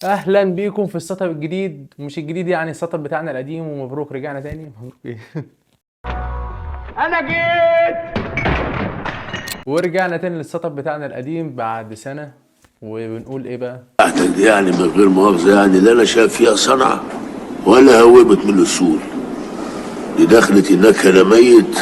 اهلا بيكم في السيت اب الجديد، مش الجديد يعني السيت اب بتاعنا القديم، ومبروك رجعنا تاني. مبروك ايه؟ انا جيت. ورجعنا تاني للسيت اب بتاعنا القديم بعد سنه، وبنقول ايه بقى؟ بتاعتك دي يعني من غير مؤاخذة يعني لا أنا شايف فيها صنعة ولا هوبت من الأصول. دي دخلت إنك لميت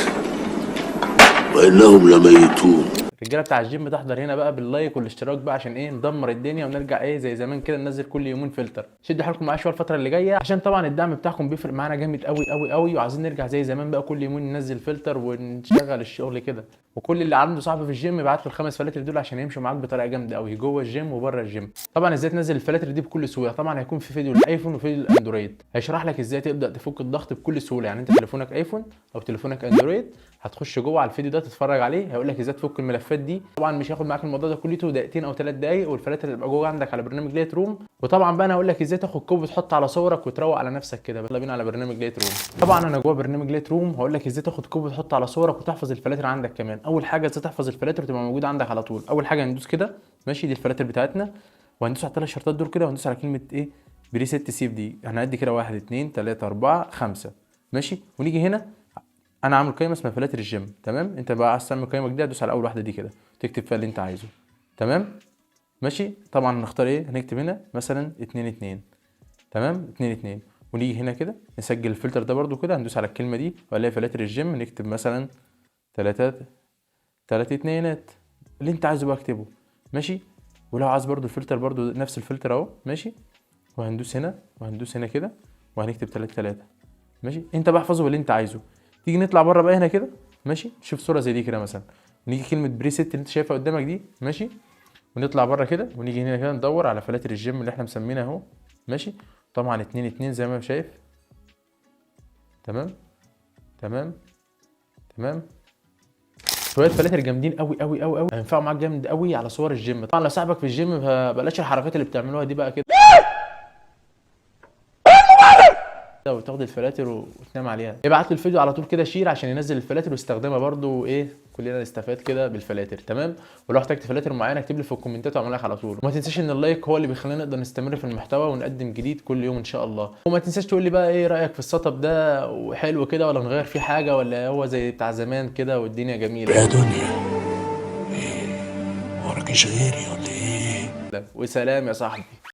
وإنهم لميتون. الرجاله بتاع الجيم تحضر هنا بقى باللايك والاشتراك بقى، عشان ايه؟ ندمر الدنيا ونرجع ايه زي زمان كده، ننزل كل يومين فلتر. شدوا حيلكم معايا شويه الفتره اللي جايه، عشان طبعا الدعم بتاعكم بيفرق معانا جامد قوي قوي قوي، وعايزين نرجع زي زمان بقى كل يومين ننزل فلتر ونشغل الشغل كده. وكل اللي عنده صاحب في الجيم يبعت له الخمس فلاتر دول عشان يمشوا معاك بطريقه جامده قوي جوه الجيم وبره الجيم. طبعا ازاي تنزل الفلاتر دي بكل سهوله؟ طبعا هيكون في فيديو للايفون وفيديو للاندرويد هيشرح لك ازاي تبدا تفك الضغط بكل سهوله. يعني انت تليفونك ايفون او تليفونك اندرويد، هتخش جوه على الفيديو ده تتفرج عليه، هيقول لك ازاي تفك الملفات دي. طبعا مش هياخد معاك الموضوع ده كلته دقيقتين او 3 دقايق، والفلاتر تبقى جوه عندك على برنامج لايت روم. وطبعا بقى انا هقول لك ازاي تاخد كوب تحط على صورك وتروق على نفسك كده. يلا بينا على برنامج لايت روم. طبعا انا جوه برنامج لايت روم هقول لك ازاي تاخد كوب تحط على صورك وتحفظ الفلاتر عندك كمان. اول حاجه ازاي تحفظ الفلاتر تبقى موجوده عندك على طول. اول حاجه هندوس كده، ماشي، دي الفلاتر بتاعتنا، وهندوس على الثلاث شرطات دول كده، وهندوس على كلمه ايه؟ بريست سيف دي. هنعد كده 1 2 3 4 5، ماشي. ونيجي هنا، انا عامل قائمه اسمها فلاتر الجيم، تمام. انت بقى عايز تعمل قائمه جديده، تدوس على اول واحده دي كده، تكتب فيها اللي انت عايزه، تمام، ماشي. طبعا هنختار ايه؟ هنكتب هنا مثلا 2 2، تمام، 2 2. ونيجي هنا كده نسجل الفلتر ده برده كده، هندوس على الكلمه دي ولا فلاتر الجيم، نكتب مثلا 3 2 اللي انت عايزه بقى اكتبه، ماشي. ولو عايز برده الفلتر برده نفس الفلتر اهو، ماشي. وهندوس هنا وهندوس هنا كده، وهنكتب 3 3، ماشي. انت بقى احفظه اللي انت عايزه. تيجي نطلع بره بقى هنا كده، ماشي. شوف صوره زي دي كده مثلا، نيجي كلمه بريسيت اللي انت شايفها قدامك دي، ماشي. ونطلع بره كده ونيجي هنا كده ندور على فلاتر الجيم اللي احنا مسمينها اهو، ماشي. طبعا 2 2 زي ما شايف، تمام تمام تمام. شويه فلاتر جامدين قوي قوي قوي قوي، هينفعوا معاك جامد قوي على صور الجيم. طبعا لو صاحبك في الجيم فبلاش الحركات اللي بتعملوها دي بقى كده، وتاخد الفلاتر وتنام عليها. ابعت له الفيديو على طول كده شير عشان ينزل الفلاتر ويستخدمها برده، ايه، كلنا نستفاد كده بالفلاتر، تمام. ولو احتجت فلاتر معينه اكتب لي في الكومنتات واعمل لك على طول. وما تنساش ان اللايك هو اللي بيخلينا نقدر نستمر في المحتوى ونقدم جديد كل يوم ان شاء الله. وما تنساش تقول لي بقى ايه رايك في السيت اب ده، وحلو كده ولا نغير فيه حاجه، ولا هو زي بتاع زمان كده والدنيا جميله. يا دنيا ايه وراكيش غيري ولا ايه؟ وسلام يا صاحبي.